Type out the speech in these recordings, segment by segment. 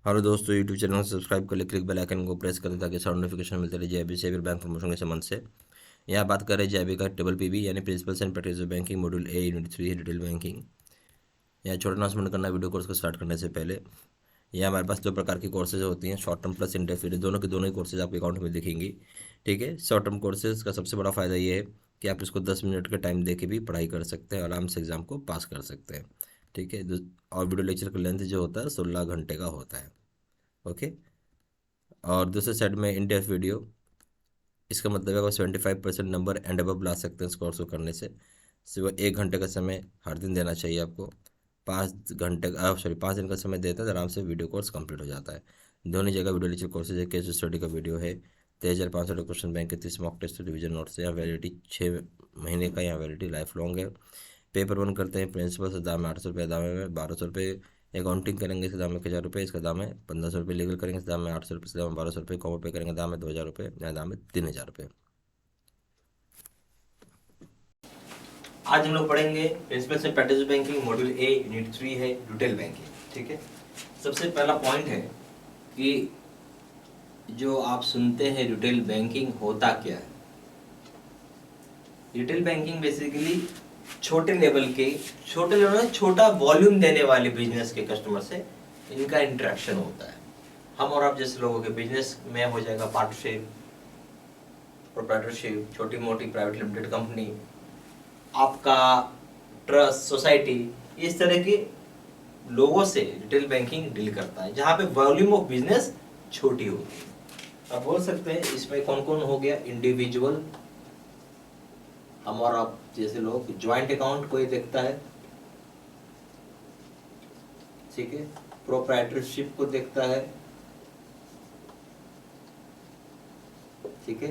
Hello दोस्तों, YouTube channel को subscribe कर ले, क्लिक बेल आइकन को प्रेस करें ताकि सारा नोटिफिकेशन मिलते रहे जेबी से बैंक प्रमोशन के संबंध से। यहाँ बात करें जेबी का ट्रिपल पीबी यानी principles and practice of banking module a unit 3 detail banking. यहाँ छोटा अनाउंसमेंट करना वीडियो कोर्स को स्टार्ट करने से पहले। यहाँ हमारे पास दो प्रकार की कोर्सेज होती हैं, शॉर्ट टर्म प्लस इंडेफिनिट। दोनों की दोनों ही कोर्सेज आपके अकाउंट में दिखेंगी। ठीक है, शॉर्ट टर्म कोर्सेज का सबसे बड़ा फायदा ये है कि आप इसको 10 मिनट का टाइम दे के भी पढ़ाई कर सकते हैं, आराम से एग्जाम को पास कर सकते हैं। ठीक है, और वीडियो लेक्चर का लेंथ जो होता है 16 घंटे का होता है। ओके, और दूसरे साइड में इन डेप्थ वीडियो, इसका मतलब है आप 75% नंबर एंड अबव ला सकते हैं इस कोर्स को करने से। सिर्फ 1 घंटे का समय हर दिन देना चाहिए आपको। 5 घंटे का सॉरी 5 दिन का समय देते हैं तो आराम से वीडियो कोर्स कंप्लीट हो जाता है। दोनों जगह वीडियो लेक्चर कोर्सेज है, केस स्टडी का वीडियो है, 23,500 क्वेश्चन बैंक के 30 मॉक टेस्ट रिविजन नोट्स है। यहाँ वैलिडिटी 6 महीने का, यहाँ वैलिडिटी लाइफ लॉन्ग है। पेपर 1 करते हैं प्रिंसिपल से दाम है 800 रुपये, दाम है 1200 रुपये। अकाउंटिंग करेंगे इसका दाम है 1,000 रुपये, इसका दाम है 1,500 रुपये। लीगल करेंगे इसका दाम है 800 रुपये, इसका दाम है 1,200 रुपये। कॉमर्स पे करेंगे दाम है 2,000 रुपये, यहाँ दाम है 3,000 रुपये। आज हम लोग पढ़ेंगे प्रिंसिपल से practice banking module a unit 3 है रिटेल बैंकिंग। ठीक है, सबसे पहला पॉइंट है कि जो आप सुनते हैं रिटेल बैंकिंग होता क्या है। रिटेल बैंकिंग बेसिकली छोटे लेवल में छोटा वॉल्यूम देने वाले बिजनेस के कस्टमर से इनका इंटरेक्शन होता है। हम और आप जैसे लोगों के बिजनेस में हो जाएगा पार्टनरशिप, प्रोप्राइटरशिप, छोटी मोटी प्राइवेट लिमिटेड कंपनी, आपका ट्रस्ट, सोसाइटी, इस तरह के लोगों से रिटेल बैंकिंग डील करता है जहां पे वॉल्यूम ऑफ बिजनेस छोटी होती है। अब बोल सकते हैं इसमें कौन कौन हो गया। इंडिविजुअल, हम और आप जैसे लोग। ज्वाइंट अकाउंट कोई देखता है, ठीक है। प्रोप्राइटरशिप को देखता है, ठीक है।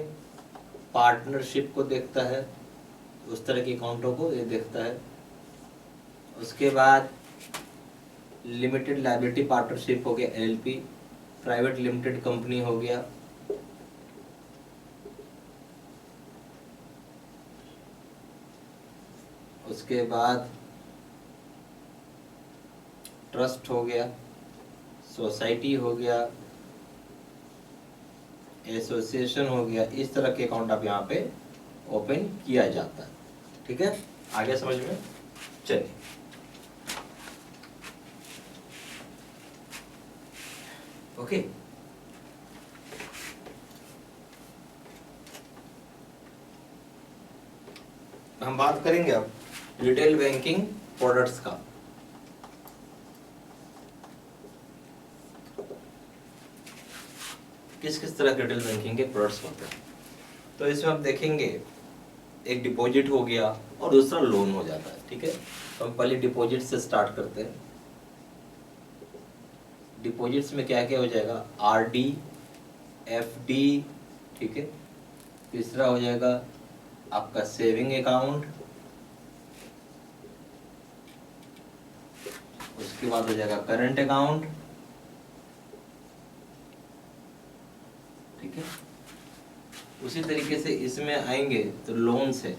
पार्टनरशिप को देखता है, उस तरह के अकाउंटों को ये देखता है। उसके बाद लिमिटेड लायबिलिटी पार्टनरशिप हो गया एलएलपी, प्राइवेट लिमिटेड कंपनी हो गया, उसके बाद ट्रस्ट हो गया, सोसाइटी हो गया, एसोसिएशन हो गया। इस तरह के अकाउंट आप यहाँ पे ओपन किया जाता है। ठीक है, आगे समझ में चलिए। ओके, हम बात करेंगे अब रिटेल बैंकिंग प्रोडक्ट्स का। किस किस तरह के रिटेल बैंकिंग के प्रोडक्ट्स होते हैं, तो इसमें हम देखेंगे एक डिपॉजिट हो गया और दूसरा लोन हो जाता है। ठीक है, तो हम पहले डिपॉजिट से स्टार्ट करते हैं। डिपॉजिट्स में क्या क्या हो जाएगा, आरडी, एफडी, ठीक है। तीसरा हो जाएगा आपका सेविंग अकाउंट, उसके बाद हो जाएगा करंट अकाउंट, ठीक है। उसी तरीके से इसमें आएंगे तो लोन्स है।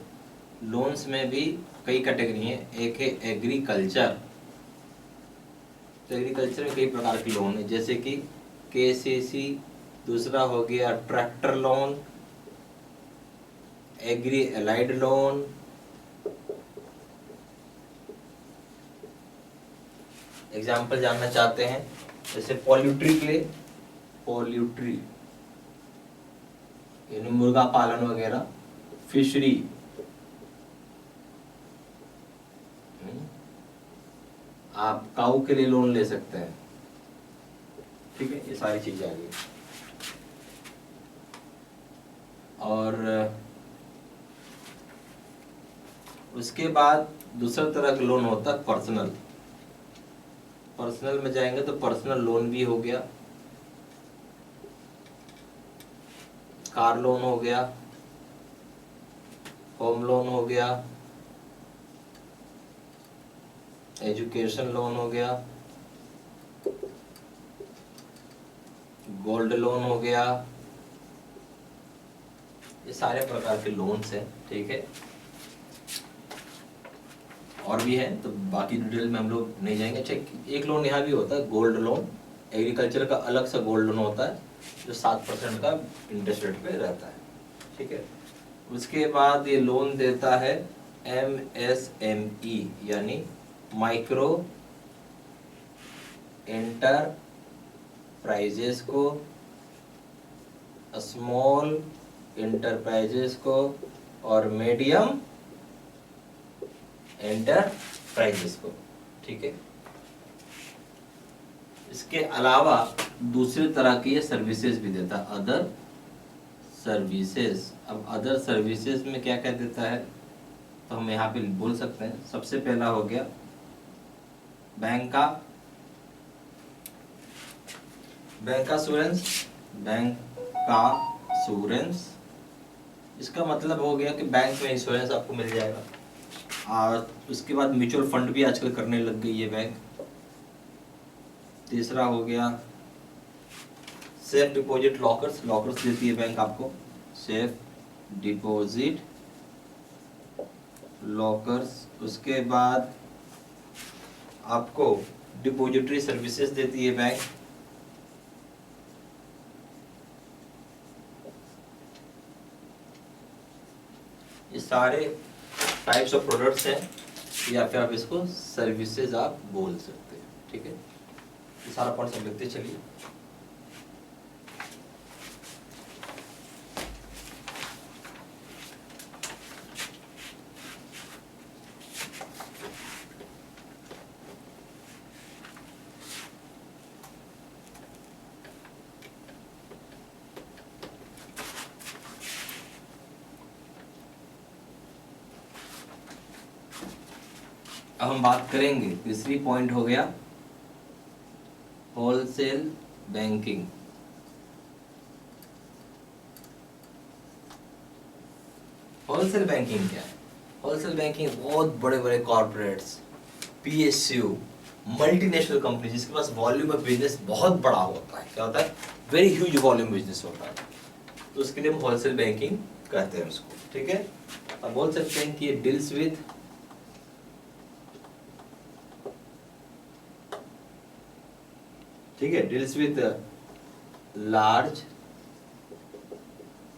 लोन्स में भी कई कैटेगरी है। एक है एग्रीकल्चर, तो एग्रीकल्चर में कई प्रकार के लोन है जैसे कि केसीसी। दूसरा हो गया tractor loan, agri allied loan, example जानना चाहते हैं जैसे पोल्ट्री के लिए, पोल्ट्री यानी मुर्गा पालन वगैरह, फिशरी, आप काऊ के लिए लोन ले सकते हैं। ठीक है, ये सारी चीजें आ गई। और उसके बाद दूसरा तरह का लोन होता है पर्सनल। पर्सनल में जाएंगे तो पर्सनल लोन भी हो गया, कार लोन हो गया, होम लोन हो गया, एजुकेशन लोन हो गया, गोल्ड लोन हो गया। ये सारे प्रकार के लोन्स हैं। ठीक है, और भी है तो बाकी डिटेल में हम लोग नहीं जाएंगे। अच्छा, एक लोन यहाँ भी होता है गोल्ड लोन, एग्रीकल्चर का अलग सा गोल्ड लोन होता है जो 7% का इंटरेस्ट रेट पे रहता है, ठीक है। उसके बाद ये लोन देता है MSME यानी माइक्रो एंटरप्राइजेस को, स्मॉल एंटरप्राइजेस को और मीडियम एंटरप्राइजेस को, ठीक है। इसके अलावा दूसरी तरह की ये सर्विसेज भी देता है, अदर सर्विसेज। अब अदर सर्विसेज में क्या क्या देता है तो हम यहाँ पे बोल सकते हैं। सबसे पहला हो गया बैंक का इंश्योरेंस। इसका मतलब हो गया कि बैंक में इंश्योरेंस आपको मिल जाएगा। और उसके बाद म्यूचुअल फंड भी आजकल करने लग गई है बैंक। तीसरा हो गया सेफ डिपॉजिट लॉकर्स देती है बैंक आपको, सेफ डिपॉजिट लॉकर्स। उसके बाद आपको डिपॉजिटरी सर्विसेज देती है बैंक। ये सारे टाइप्स ऑफ प्रोडक्ट्स हैं या फिर आप इसको सर्विसेज आप बोल सकते हैं, ठीक है। ये सारा पॉइंट सब लिखते चलिए। अब हम बात करेंगे, तीसरी पॉइंट हो गया होलसेल बैंकिंग। होलसेल बैंकिंग क्या है? होलसेल बैंकिंग बहुत बड़े बड़े कॉर्पोरेट्स, PSU, मल्टीनेशनल कंपनी जिसके पास वॉल्यूम ऑफ बिजनेस बहुत बड़ा होता है। क्या होता है? वेरी ह्यूज वॉल्यूम बिजनेस होता है, तो उसके लिए हम होलसेल बैंकिंग कहते हैं उसको, ठीक है। अब बोल सकते हैं कि ये deals with deals with large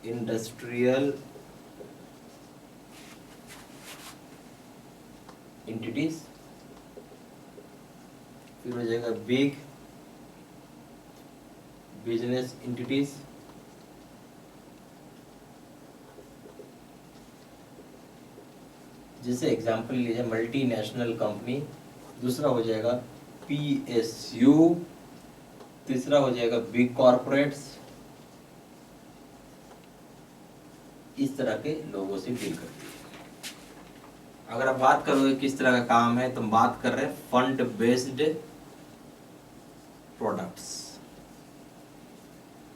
industrial entities. फिर हो जाएगा बिग बिजनेस एंटिटीज। जैसे एग्जांपल लीजिए मल्टीनेशनल कंपनी। दूसरा हो जाएगा PSU। तीसरा हो जाएगा बिग कॉर्पोरेट्स। इस तरह के लोगों से डील करती है। अगर आप बात करोगे किस तरह का काम है तो हम बात कर रहे हैं फंड बेस्ड प्रोडक्ट्स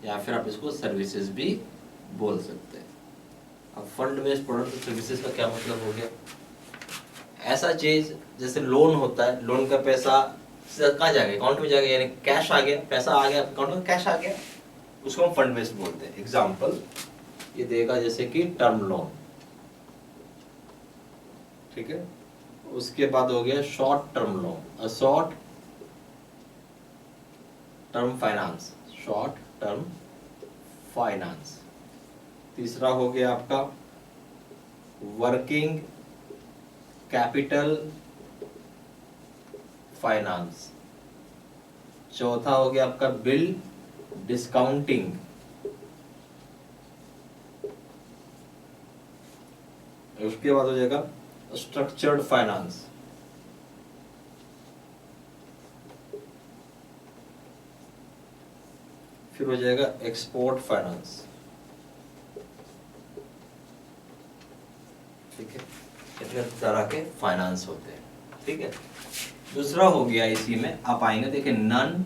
या फिर आप इसको सर्विसेज भी बोल सकते हैं। अब फंड बेस्ड प्रोडक्ट और सर्विसेज का क्या मतलब हो गया? ऐसा चीज जैसे लोन होता है, लोन का पैसा कहाँ जाएगा? अकाउंट में जाएगा, यानी कैश आ गया, पैसा आ गया अकाउंट में, कैश आ गया, उसको हम फंड बेस्ड बोलते हैं। एग्जांपल ये देगा जैसे कि टर्म लोन, ठीक है। उसके बाद हो गया short term loan, short term finance, short term finance. तीसरा हो गया आपका वर्किंग कैपिटल फाइनेंस। चौथा हो गया आपका बिल डिस्काउंटिंग। उसके बाद हो जाएगा स्ट्रक्चर्ड फाइनेंस। फिर हो जाएगा एक्सपोर्ट फाइनेंस, ठीक है। इतने तरह के फाइनेंस होते हैं, ठीक है। दूसरा हो गया इसी में आप आएंगे, देखिए non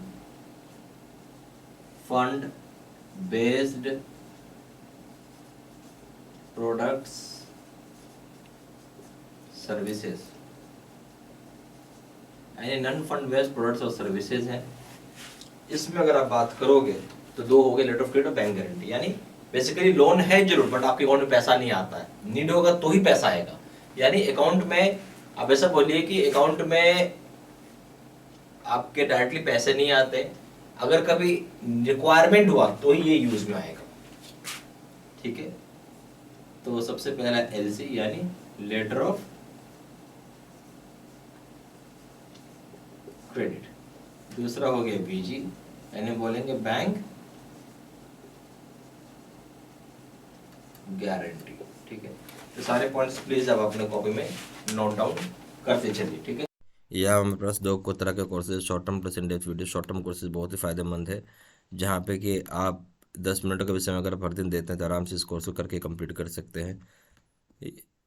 fund based products services, यानी नॉन फंड बेस्ड प्रोडक्ट्स और सर्विसेज हैं। इसमें अगर आप बात करोगे तो दो हो गए, लेटर ऑफ क्रेडिट और बैंक गारंटी। यानी बेसिकली लोन है जरूर बट आपके अकाउंट में पैसा नहीं आता है, नीड होगा तो ही पैसा आएगा। यानी अकाउंट में आप ऐसा बोलिए कि अकाउंट में आपके डायरेक्टली पैसे नहीं आते, अगर कभी रिक्वायरमेंट हुआ तो ही ये यूज में आएगा। ठीक है, तो सबसे पहला एलसी यानी लेटर ऑफ क्रेडिट, दूसरा हो गया बीजी यानी बोलेंगे बैंक गारंटी। ठीक है, तो सारे पॉइंट्स प्लीज आप अपने कॉपी में नोट डाउन करते चलिए। ठीक है, यह हमारे पास दो को तरह के courses, short term plus in depth video. Short term courses बहुत ही फायदेमंद है, जहाँ पे कि आप 10 मिनट का भी समय अगर हर दिन देते हैं तो आराम से इस कोर्स को करके कंप्लीट कर सकते हैं।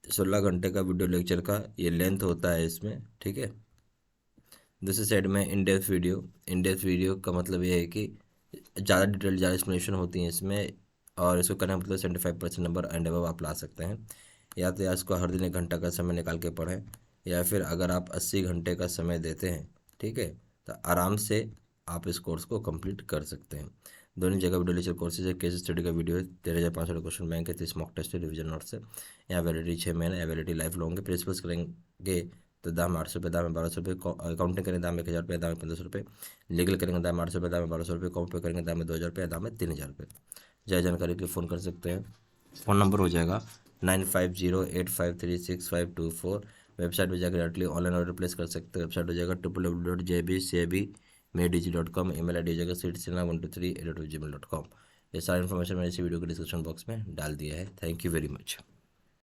16 घंटे का वीडियो लेक्चर का ये लेंथ होता है इसमें। ठीक है, दूसरी साइड में in depth video. In depth video का मतलब ये है कि ज़्यादा डिटेल, ज़्यादा एक्सप्लेनेशन होती है इसमें, और इसको करने का मतलब 75% नंबर एंड अबव आप ला सकते हैं। या तो इसको हर दिन 1 घंटा का समय निकाल के पढ़ें, या फिर अगर आप 80 घंटे का समय देते हैं, ठीक है, तो आराम से आप इस कोर्स को कंप्लीट कर सकते हैं। दोनों जगह वीडियो लेक्चर कोर्सेज है, केस स्टडी का वीडियो है, 13,500 क्वेश्चन बैंक है, 30 मॉक टेस्ट है, रिविजन नोट्स है। यहाँ वैलिडिटी 6 महीने, वैलिडिटी लाइफ लॉन्ग है। प्रिंसिपल्स करेंगे तो दाम 800 रुपये, दाम है 1200 रुपये। अकाउंटिंग करेंगे दाम 1,000 रुपये, दाम है 1,500 रुपये। लीगल करेंगे दाम 800 रुपये, दाम है 1200 रुपये। कॉम पे करेंगे दाम है 2,000 रुपये, दाम है 3,000 रुपये। ज्यादा जानकारी के लिए फ़ोन कर सकते हैं। फ़ोन नंबर हो जाएगा 9508536524। वेबसाइट पर जाकर डायरेक्टली ऑनलाइन ऑर्डर प्लेस कर सकते हैं। वेबसाइट हो जाएगा www.jbcabmedg.com। ईमेल आई डी हो जाएगा seedsina123@gmail.com। ये सारी इन्फॉर्मेशन मैंने इसी वीडियो के डिस्क्रिप्शन बॉक्स में डाल दिया है। Thank you very much.